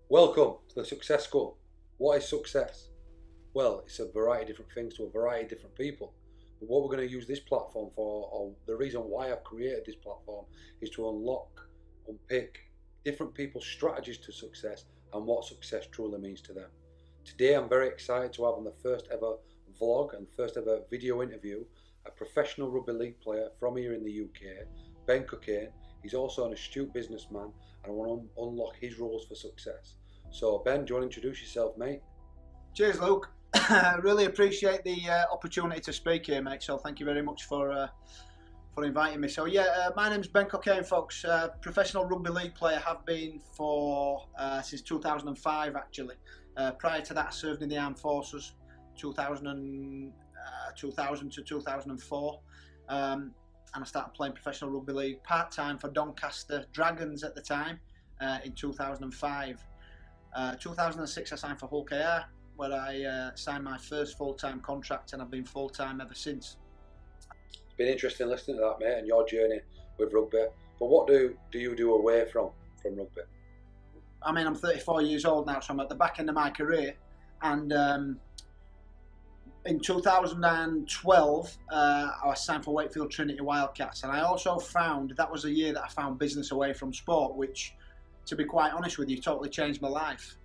Welcome to the Success School. What is success? Well, it's a variety of different things to a variety of different people. But what we're going to use this platform for, or the reason why I've created this platform, is to unpick different people's strategies to success and what success truly means to them. Today, I'm very excited to have on the first ever vlog and first ever video interview a professional rugby league player from here in the UK, Ben Cockayne. He's also an astute businessman, and I want to unlock his rules for success. So, Ben, do you want to introduce yourself, mate? Cheers, Luke. I really appreciate the opportunity to speak here, mate. So thank you very much for inviting me. So my name's Ben Cockayne, folks. Professional rugby league player, have been for since 2005 actually. Prior to that, I served in the armed forces, 2000 to 2004, and I started playing professional rugby league part time for Doncaster Dragons at the time in 2005. 2006, I signed for Hull KR, where I signed my first full-time contract, and I've been full-time ever since. It's been interesting listening to that, mate, and your journey with rugby. But what do you do away from rugby? I mean, I'm 34 years old now, so I'm at the back end of my career. And in 2012, I signed for Wakefield Trinity Wildcats, and I also found that was a year that I found business away from sport, which, to be quite honest with you, totally changed my life.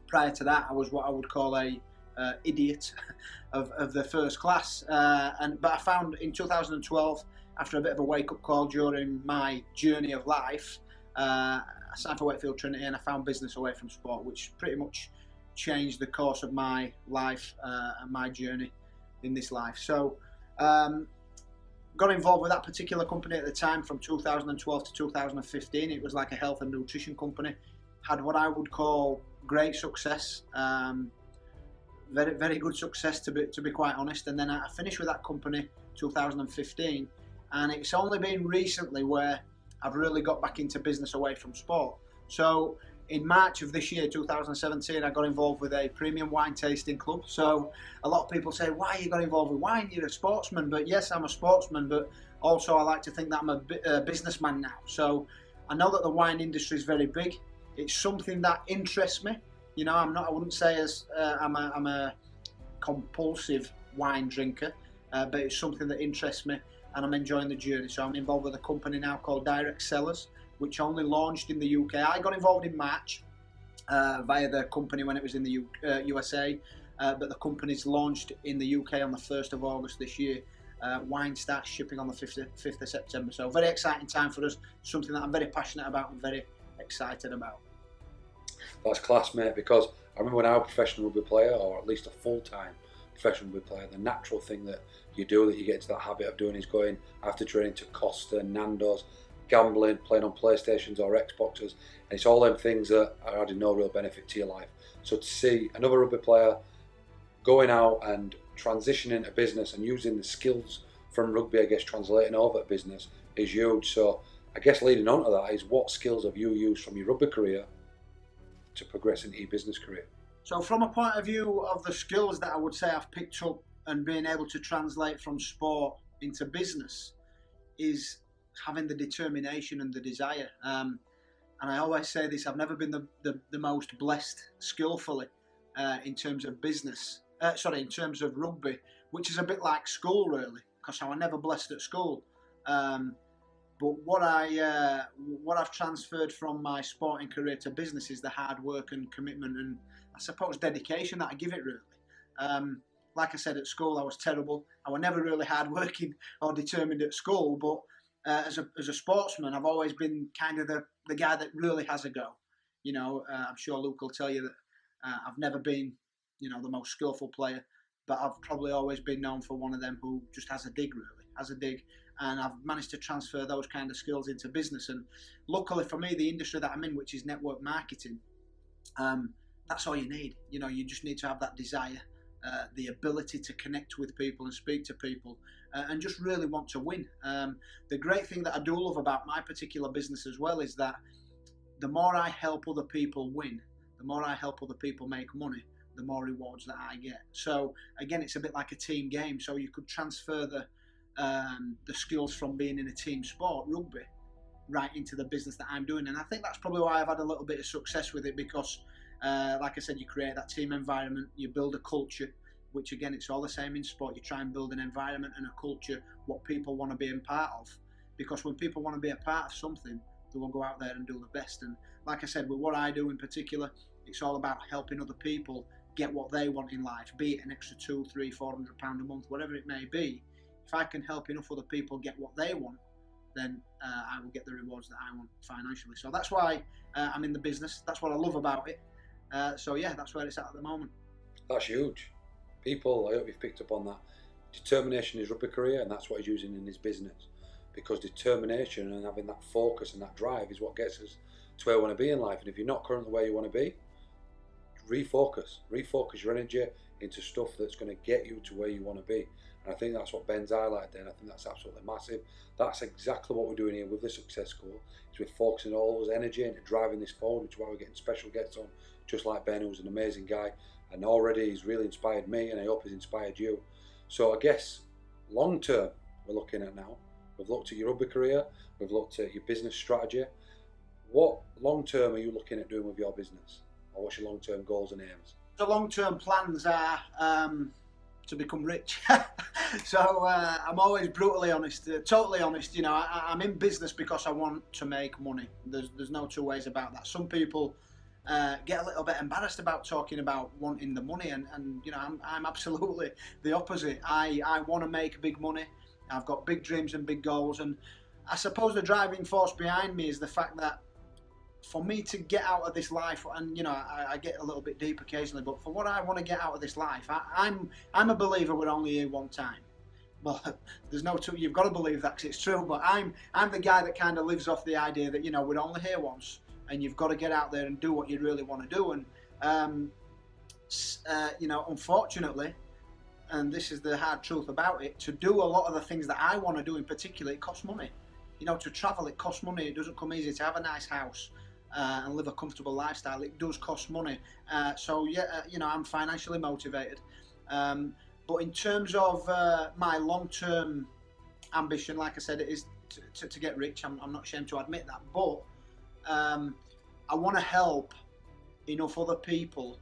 Prior to that, I was what I would call a idiot of the first class. But I found in 2012, after a bit of a wake-up call during my journey of life, I signed for Wakefield Trinity, and I found business away from sport, which pretty much changed the course of my life and my journey in this life. So got involved with that particular company at the time from 2012 to 2015. It was like a health and nutrition company. Had what I would call great success, very, very good success to be quite honest. And then I finished with that company 2015, and it's only been recently where I've really got back into business away from sport. So in March of this year, 2017, I got involved with a premium wine tasting club. So a lot of people say, why you got involved with wine? You're a sportsman. But yes, I'm a sportsman, but also I like to think that I'm a businessman now. So I know that the wine industry is very big. It's something that interests me. You know, I wouldn't say I'm a compulsive wine drinker, but it's something that interests me, and I'm enjoying the journey. So I'm involved with a company now called Direct Sellers, which only launched in the UK. I got involved in March via the company when it was in the USA, but the company's launched in the UK on the 1st of August this year. Wine starts shipping on the 5th of September. So very exciting time for us, something that I'm very passionate about and very excited about. That's class, mate, because I remember when I was a professional rugby player, or at least a full-time professional rugby player, the natural thing that you do, that you get into that habit of doing, is going after training to Costa, Nando's, gambling, playing on PlayStations or Xboxes, and it's all them things that are adding no real benefit to your life. So to see another rugby player going out and transitioning to business and using the skills from rugby, I guess, translating over to business is huge. So I guess leading on to that is, what skills have you used from your rugby career to progress into your business career? So from a point of view of the skills that I would say I've picked up and being able to translate from sport into business, is having the determination and the desire. And I always say this, I've never been the most blessed skillfully in terms of business, in terms of rugby, which is a bit like school really, because I was never blessed at school. But what I've transferred from my sporting career to business is the hard work and commitment and, I suppose, dedication that I give it really. Like I said, at school I was terrible. I was never really hardworking or determined at school, but as a sportsman, I've always been kind of the guy that really has a go. You know, I'm sure Luke will tell you that I've never been, the most skillful player, but I've probably always been known for one of them who just has a dig, and I've managed to transfer those kind of skills into business. And luckily for me, the industry that I'm in, which is network marketing, that's all you need. You just need to have that desire, the ability to connect with people and speak to people, and just really want to win. The great thing that I do love about my particular business as well is that the more I help other people win, the more I help other people make money, the more rewards that I get. So again, it's a bit like a team game. So you could transfer the skills from being in a team sport, rugby, right into the business that I'm doing. And I think that's probably why I've had a little bit of success with it, because like I said, you create that team environment, you build a culture, which again, it's all the same in sport. You try and build an environment and a culture, what people want to be a part of. Because when people want to be a part of something, they will go out there and do the best. And like I said, with what I do in particular, it's all about helping other people get what they want in life, be it an extra £200, £300, £400 a month, whatever it may be. If I can help enough other people get what they want, then I will get the rewards that I want financially. So that's why I'm in the business. That's what I love about it. So yeah, that's where it's at the moment. That's huge. People, I hope you've picked up on that. Determination in his rugby career, and that's what he's using in his business. Because determination and having that focus and that drive is what gets us to where we want to be in life. And if you're not currently where you want to be, refocus your energy into stuff that's going to get you to where you want to be. And I think that's what Ben's highlighted there, and I think that's absolutely massive. That's exactly what we're doing here with the Success School, is we're focusing all those energy into driving this forward, which is why we're getting special guests on, just like Ben, who's an amazing guy, and already he's really inspired me, and I hope he's inspired you. So I guess long term we're looking at now. We've looked at your rugby career, we've looked at your business strategy. What long term are you looking at doing with your business? Or what's your long term goals and aims? The long term plans are to become rich. So I'm always brutally honest, totally honest. You know, I'm in business because I want to make money. There's no two ways about that. Some people get a little bit embarrassed about talking about wanting the money, and you know, I'm absolutely the opposite. I want to make big money. I've got big dreams and big goals, and I suppose the driving force behind me is the fact that for me to get out of this life, and you know, I get a little bit deep occasionally, but for what I want to get out of this life, I'm a believer we're only here one time. Well, there's no two, you've got to believe that, 'cause it's true, but I'm the guy that kind of lives off the idea that, you know, we're only here once, and you've got to get out there and do what you really want to do. And you know, unfortunately, and this is the hard truth about it, to do a lot of the things that I want to do in particular, it costs money. You know, to travel, it costs money. It doesn't come easy. To have a nice house and live a comfortable lifestyle, it does cost money. So yeah, you know, I'm financially motivated. But in terms of my long-term ambition, like I said, it is to get rich. I'm not ashamed to admit that. But I want to help enough other people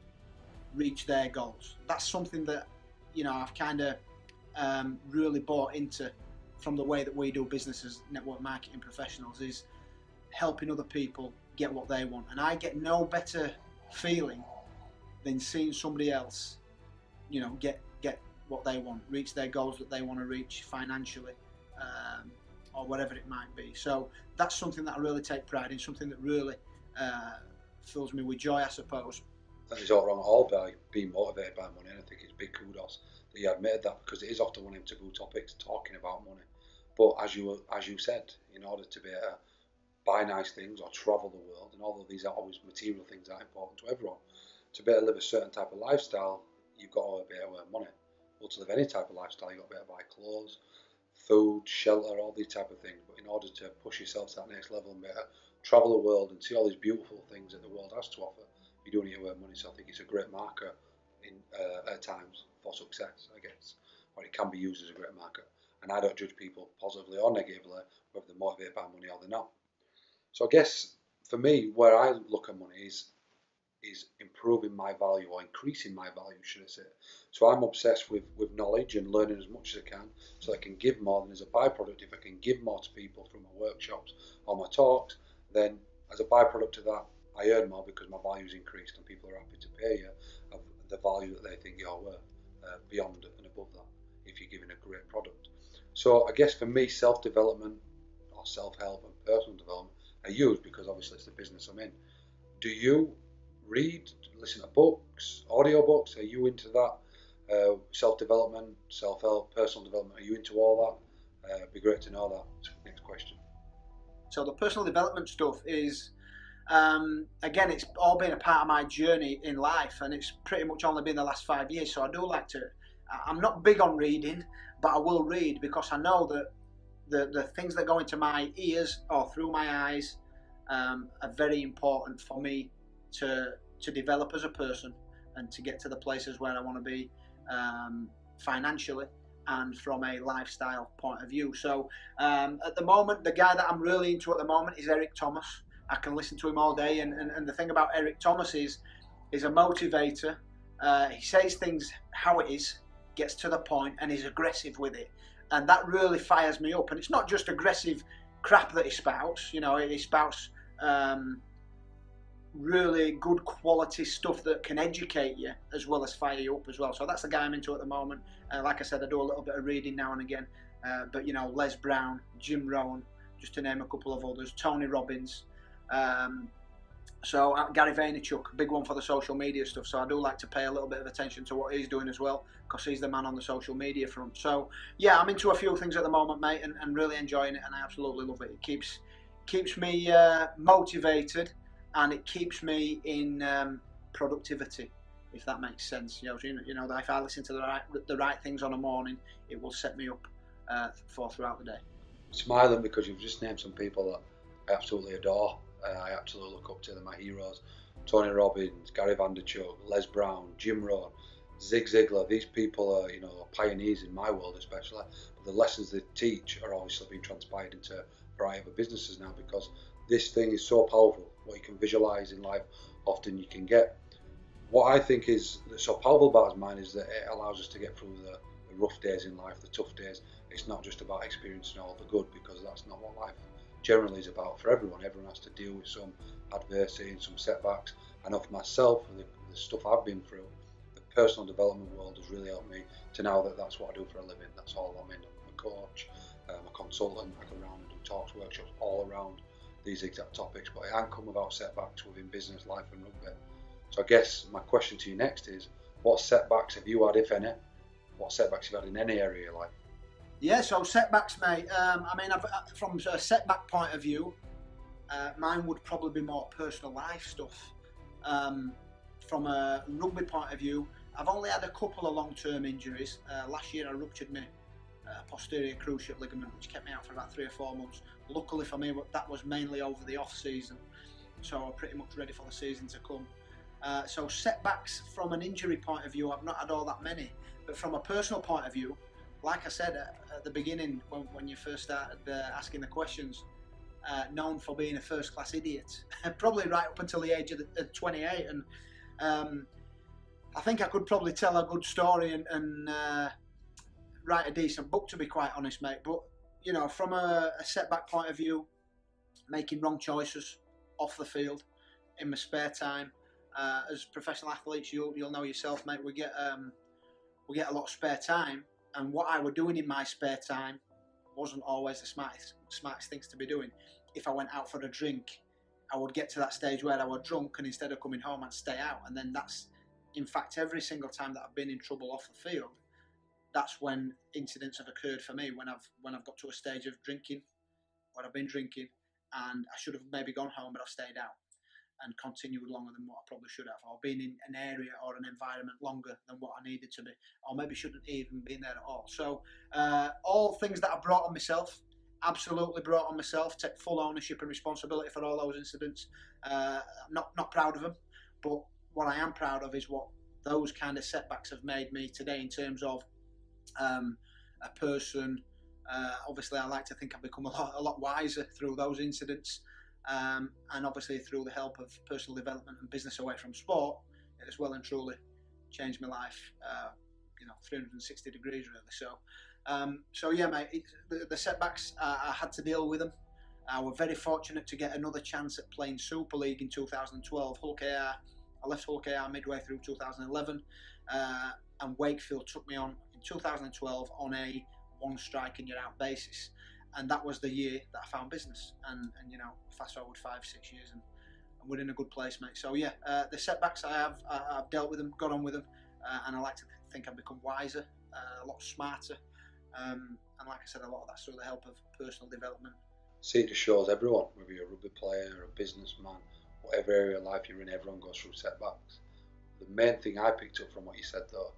reach their goals. That's something that, you know, I've kind of really bought into from the way that we do business as network marketing professionals, is helping other people get what they want. And I get no better feeling than seeing somebody else, you know, get what they want, reach their goals that they want to reach financially, or whatever it might be. So that's something that I really take pride in, something that really fills me with joy, I suppose. That is not wrong at all by being motivated by money, and I think it's big kudos that you admitted that, because it is often one of them taboo topics, talking about money. But as you said, in order to be able to buy nice things or travel the world, and although these are always material things that are important to everyone, to be able to live a certain type of lifestyle, you've got to be able to earn money. Well, to live any type of lifestyle, you've got to be able to buy clothes, food, shelter, all these type of things. But in order to push yourself to that next level and be able to travel the world and see all these beautiful things that the world has to offer, you do need to earn money. So I think it's a great marker at times for success, I guess, or it can be used as a great marker. And I don't judge people positively or negatively whether they're motivated by money or they're not. So I guess for me, where I look at money is improving my value, or increasing my value, should I say. So I'm obsessed with knowledge and learning as much as I can so I can give more. Than as a byproduct, if I can give more to people through my workshops or my talks, then as a byproduct of that, I earn more because my value's increased and people are happy to pay you of the value that they think you're worth, beyond and above that, if you're giving a great product. So I guess for me, self-development or self-help and personal development are huge, because obviously it's the business I'm in. Do you read, listen to books, audiobooks? Are you into that? Self-development, self-help, personal development, are you into all that? It'd be great to know that. Next question. So the personal development stuff is, again, it's all been a part of my journey in life, and it's pretty much only been the last 5 years. So I do like to, I'm not big on reading, but I will read, because I know that the things that go into my ears or through my eyes are very important for me to develop as a person and to get to the places where I want to be financially, and from a lifestyle point of view. So at the moment, the guy that I'm really into at the moment is Eric Thomas. I can listen to him all day, and the thing about Eric Thomas is he's a motivator. He says things how it is, gets to the point, and is aggressive with it, and that really fires me up. And it's not just aggressive crap that he spouts. You know, he spouts really good quality stuff that can educate you as well as fire you up as well. So that's the guy I'm into at the moment. Like I said, I do a little bit of reading now and again, but you know, Les Brown, Jim Rohn, just to name a couple of others, Tony Robbins, Gary Vaynerchuk, big one for the social media stuff. So I do like to pay a little bit of attention to what he's doing as well, because he's the man on the social media front. So yeah, I'm into a few things at the moment, mate, and really enjoying it, and I absolutely love it. It keeps me motivated, and it keeps me in productivity, if that makes sense. You know that if I listen to the right things on a morning, it will set me up for throughout the day. Smiling because you've just named some people that I absolutely adore. I absolutely look up to them, my heroes. Tony Robbins, Gary Vaynerchuk, Les Brown, Jim Rohn, Zig Ziglar. These people are, you know, pioneers in my world especially. But the lessons they teach are obviously being transpired into a variety of businesses now, because this thing is so powerful. What you can visualize in life, often you can get. What I think is so powerful about mine is that it allows us to get through the rough days in life, the tough days. It's not just about experiencing all the good, because that's not what life generally is about for everyone. Everyone has to deal with some adversity and some setbacks. I know for myself, the stuff I've been through, the personal development world has really helped me to know that that's what I do for a living. That's all I'm in. I'm a coach, I'm a consultant. I go around and do talks, workshops all around these exact topics, but it ain't come without setbacks within business, life and rugby. So I guess my question to you next is, what setbacks have you had, if any? What setbacks have you had in any area of your life? Yeah, so setbacks, mate. I mean, from a setback point of view, mine would probably be more personal life stuff. From a rugby point of view, I've only had a couple of long-term injuries. Last year I ruptured my posterior cruciate ligament, which kept me out for about 3 or 4 months. Luckily for me, that was mainly over the off-season, so I'm pretty much ready for the season to come. So setbacks from an injury point of view, I've not had all that many. But from a personal point of view, like I said at the beginning, when you first started asking the questions, known for being a first-class idiot, probably right up until the age of 28. And I think I could probably tell a good story and write a decent book, to be quite honest, mate. But, you know, from a setback point of view, making wrong choices off the field in my spare time. As professional athletes, you'll know yourself, mate, we get a lot of spare time. And what I were doing in my spare time wasn't always the smartest things to be doing. If I went out for a drink, I would get to that stage where I was drunk, and instead of coming home, I'd stay out. And then that's, in fact, every single time that I've been in trouble off the field, that's when incidents have occurred for me, when I've got to a stage of drinking, when I've been drinking, and I should have maybe gone home, but I've stayed out and continued longer than what I probably should have, or been in an area or an environment longer than what I needed to be, or maybe shouldn't even been there at all. So all things that I brought on myself, absolutely brought on myself, take full ownership and responsibility for all those incidents. I'm not proud of them, but what I am proud of is what those kind of setbacks have made me today in terms of a person. Obviously, I like to think I've become a lot wiser through those incidents. And obviously through the help of personal development and business away from sport, it has well and truly changed my life, 360 degrees really. So yeah, mate, the setbacks, I had to deal with them. I was very fortunate to get another chance at playing Super League in 2012. I left Hull KR midway through 2011, and Wakefield took me on in 2012 on a one strike and you're out basis. And that was the year that I found business. And you know, fast forward 5-6 years, and we're in a good place, mate. So yeah, the setbacks I've dealt with them, got on with them, and I like to think I've become wiser, a lot smarter, and like I said, a lot of that's through the help of personal development. See, it just shows everyone, whether you're a rugby player or a businessman, whatever area of life you're in, everyone goes through setbacks. The main thing I picked up from what you said though,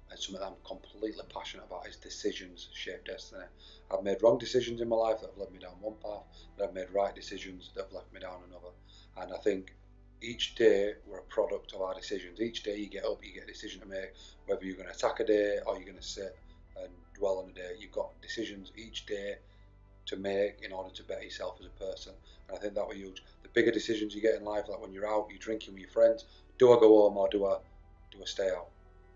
and something that I'm completely passionate about, is decisions shape destiny. I've made wrong decisions in my life that have led me down one path, and I've made right decisions that have left me down another. And I think each day we're a product of our decisions. Each day you get up, you get a decision to make, whether you're going to attack a day or you're going to sit and dwell on a day. You've got decisions each day to make in order to better yourself as a person. And I think that was huge. The bigger decisions you get in life, like when you're out, you're drinking with your friends, do I go home or do I stay out?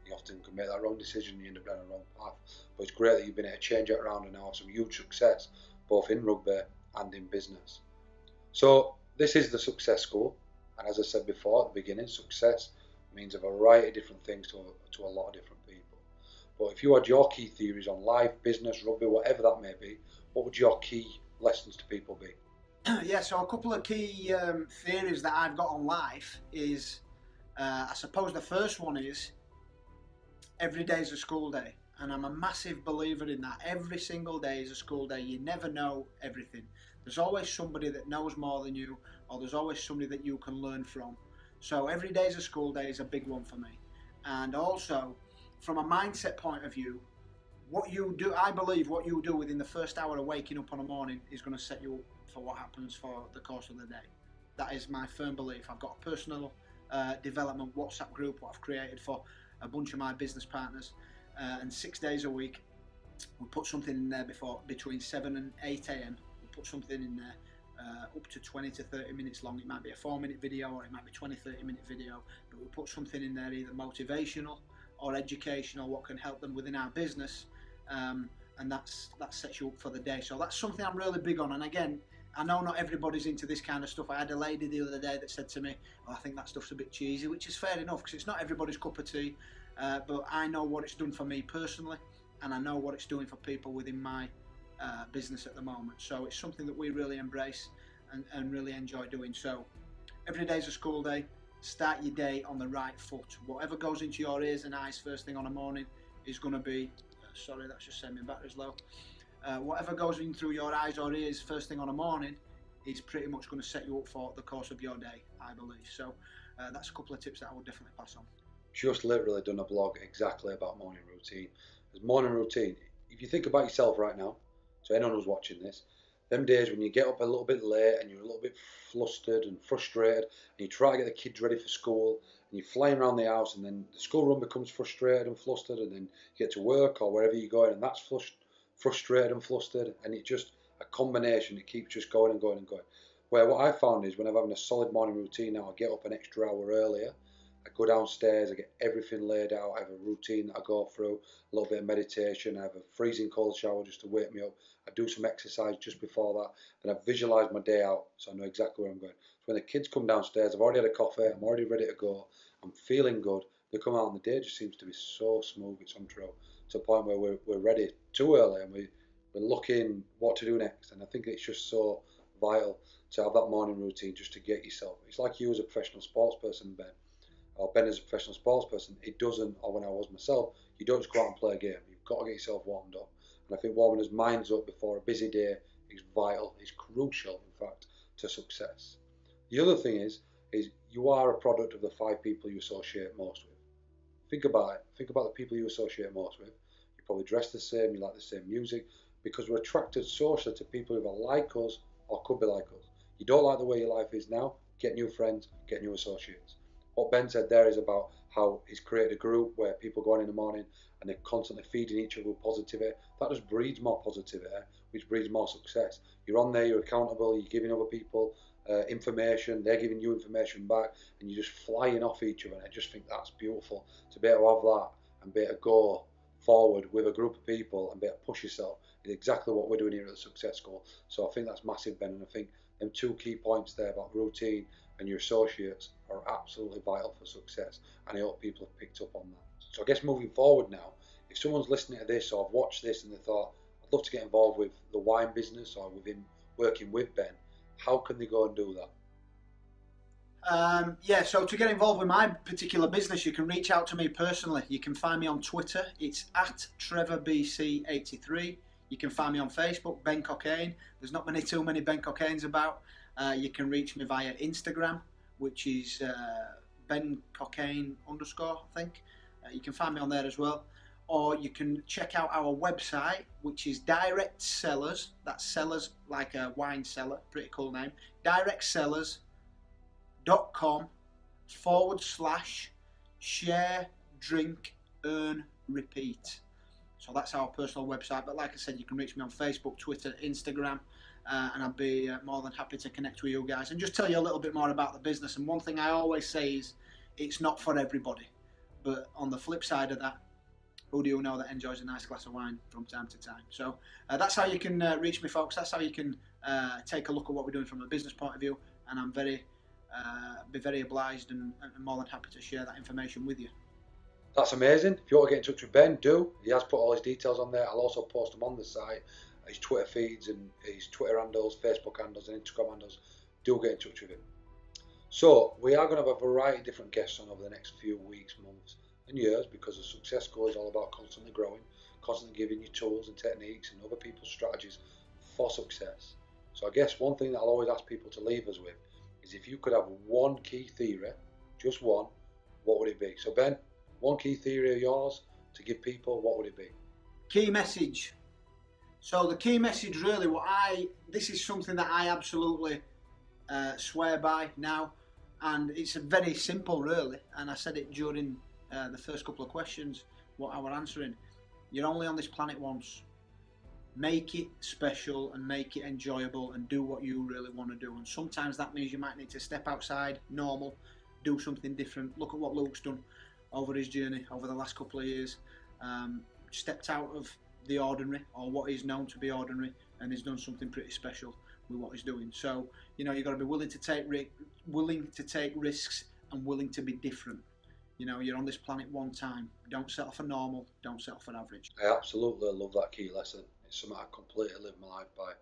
You often can make that wrong decision and you end up down the wrong path. But it's great that you've been able to change it around and now have some huge success, both in rugby and in business. So this is the Success School. And as I said before at the beginning, success means a variety of different things to a lot of different people. But if you had your key theories on life, business, rugby, whatever that may be, what would your key lessons to people be? Yeah, so a couple of key theories that I've got on life is, I suppose the first one is every day is a school day. And I'm a massive believer in that. Every single day is a school day. You never know everything. There's always somebody that knows more than you, or there's always somebody that you can learn from. So every day is a school day is a big one for me. And also, from a mindset point of view, what you do, I believe what you do within the first hour of waking up on a morning is going to set you up for what happens for the course of the day. That is my firm belief. I've got a personal development WhatsApp group what I've created for a bunch of my business partners, and 6 days a week we put something in there between 7 and 8 a.m. we put something in there up to 20 to 30 minutes long. It might be a 4-minute video or it might be 20-30-minute video, but we put something in there either motivational or educational, what can help them within our business, and that sets you up for the day. So that's something I'm really big on. And again, I know not everybody's into this kind of stuff. I had a lady the other day that said to me, oh, I think that stuff's a bit cheesy, which is fair enough because it's not everybody's cup of tea, but I know what it's done for me personally, and I know what it's doing for people within my business at the moment. So it's something that we really embrace and really enjoy doing. So every day's a school day. Start your day on the right foot. Whatever goes into your ears and eyes first thing on the morning is going to be, sorry, that's just saying my battery's low. Whatever goes in through your eyes or ears first thing on the morning is pretty much going to set you up for the course of your day, I believe. So that's a couple of tips that I would definitely pass on. Just literally done a blog exactly about morning routine. As morning routine, if you think about yourself right now, so anyone who's watching this, them days when you get up a little bit late and you're a little bit flustered and frustrated and you try to get the kids ready for school and you're flying around the house and then the school run becomes frustrated and flustered and then you get to work or wherever you're going and that's frustrated and flustered and it's just a combination that keeps just going and going and going. Where what I found is when I'm having a solid morning routine now, I get up an extra hour earlier. I go downstairs, I get everything laid out, I have a routine that I go through, a little bit of meditation, I have a freezing cold shower just to wake me up, I do some exercise just before that, then I visualise my day out so I know exactly where I'm going. So when the kids come downstairs, I've already had a coffee, I'm already ready to go, I'm feeling good, they come out and the day just seems to be so smooth, it's untrue, to a point where we're ready too early and we're looking what to do next, and I think it's just so vital to have that morning routine just to get yourself. It's like you as a professional sports person, Ben, or Ben as a professional sports person, it doesn't, or when I was myself, you don't just go out and play a game. You've got to get yourself warmed up. And I think warming his minds up before a busy day is vital, is crucial, in fact, to success. The other thing is you are a product of the 5 people you associate most with. Think about it. Think about the people you associate most with. You probably dress the same, you like the same music, because we're attracted socially to people who are like us or could be like us. You don't like the way your life is now, get new friends, get new associates. What Ben said there is about how he's created a group where people go on in the morning and they're constantly feeding each other with positivity. That just breeds more positivity, which breeds more success. You're on there, you're accountable, you're giving other people information, they're giving you information back, and you're just flying off each other. And I just think that's beautiful to be able to have that and be able to go forward with a group of people and be able to push yourself is exactly what we're doing here at the Success School. So I think that's massive, Ben, and I think them 2 key points there about routine and your associates are absolutely vital for success, and I hope people have picked up on that. So I guess moving forward now, if someone's listening to this or watched this and they thought, I'd love to get involved with the wine business or within working with Ben, how can they go and do that? Yeah, so to get involved with my particular business, you can reach out to me personally. You can find me on Twitter. It's at TrevorBC83. You can find me on Facebook, Ben Cockayne. There's not too many Ben Cockaynes about. You can reach me via Instagram, which is Ben Cockayne _, I think. You can find me on there as well. Or you can check out our website, which is Direct Sellers. That's sellers like a wine cellar, pretty cool name. directsellers.com/share, drink, earn, repeat. So that's our personal website. But like I said, you can reach me on Facebook, Twitter, Instagram, and I'd be more than happy to connect with you guys and just tell you a little bit more about the business. And one thing I always say is it's not for everybody. But on the flip side of that, who do you know that enjoys a nice glass of wine from time to time? So that's how you can reach me, folks. That's how you can take a look at what we're doing from a business point of view. And I'm be very obliged and more than happy to share that information with you. That's amazing. If you want to get in touch with Ben, do. He has put all his details on there. I'll also post them on the site, his Twitter feeds and his Twitter handles, Facebook handles and Instagram handles. Do get in touch with him. So we are going to have a variety of different guests on over the next few weeks, months and years, because the Success Goal is all about constantly growing, constantly giving you tools and techniques and other people's strategies for success. So I guess one thing that I'll always ask people to leave us with is if you could have one key theory, just one, what would it be? So Ben, one key theory of yours to give people, what would it be? Key message. So the key message really, this is something that I absolutely swear by now, and it's very simple really, and I said it during the first couple of questions what I was answering. You're only on this planet once. Make it special and make it enjoyable and do what you really want to do, and sometimes that means you might need to step outside normal, do something different. Look at what Luke's done over his journey over the last couple of years. Stepped out of the ordinary, or what is known to be ordinary, and he's done something pretty special with what he's doing. So you've got to be willing to take risks and willing to be different. You're on this planet one time. Don't settle for normal, don't settle for average. I absolutely love that key lesson. It's something I completely live my life by.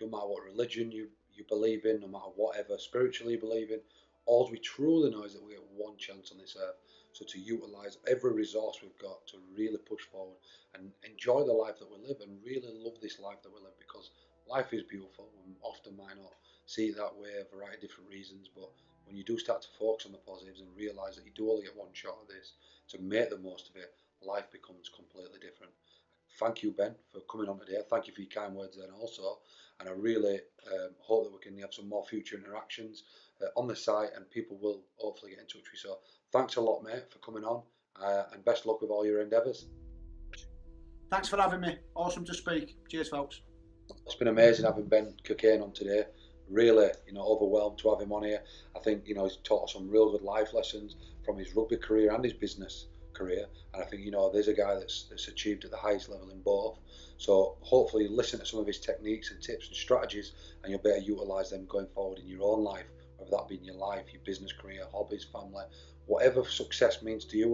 No matter what religion you believe in, no matter whatever spiritually you believe in, all we truly know is that we get one chance on this earth. So to utilise every resource we've got to really push forward and enjoy the life that we live and really love this life that we live, because life is beautiful and often might not see it that way, a variety of different reasons, but when you do start to focus on the positives and realise that you do only get one shot at this, to make the most of it, life becomes completely different. Thank you, Ben, for coming on today. Thank you for your kind words then also, and I really hope that we can have some more future interactions on the site, and people will hopefully get in touch with you. So thanks a lot, mate, for coming on, and best luck with all your endeavours. Thanks for having me. Awesome to speak. Cheers, folks. It's been amazing having Ben Cockayne on today. Really, overwhelmed to have him on here. I think, he's taught us some real good life lessons from his rugby career and his business career. And I think, there's a guy that's achieved at the highest level in both. So hopefully listen to some of his techniques and tips and strategies, and you'll better utilise them going forward in your own life, whether that be in your life, your business career, hobbies, family, whatever success means to you,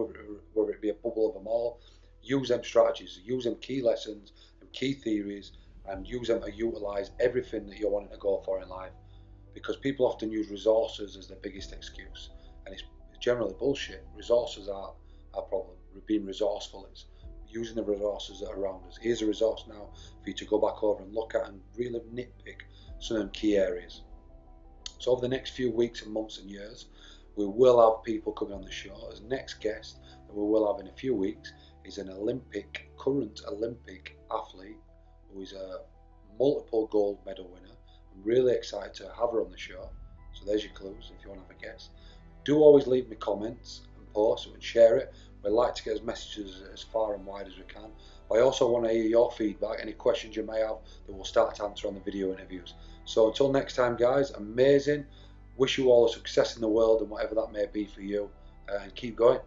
whether it be a bubble of them all. Use them strategies, use them key lessons and key theories, and use them to utilise everything that you're wanting to go for in life. Because people often use resources as their biggest excuse, and it's generally bullshit. Resources are our problem. Being resourceful is using the resources that are around us. Here's a resource now for you to go back over and look at and really nitpick some of them key areas. So over the next few weeks and months and years, we will have people coming on the show. As next guest that we will have in a few weeks is an current Olympic athlete who is a multiple gold medal winner. I'm really excited to have her on the show. So there's your clues if you want to have a guess. Do always leave me comments and posts and share it. We like to get as messages as far and wide as we can. I also want to hear your feedback, any questions you may have that we'll start to answer on the video interviews. So until next time, guys, amazing. Wish you all a success in the world and whatever that may be for you, and keep going.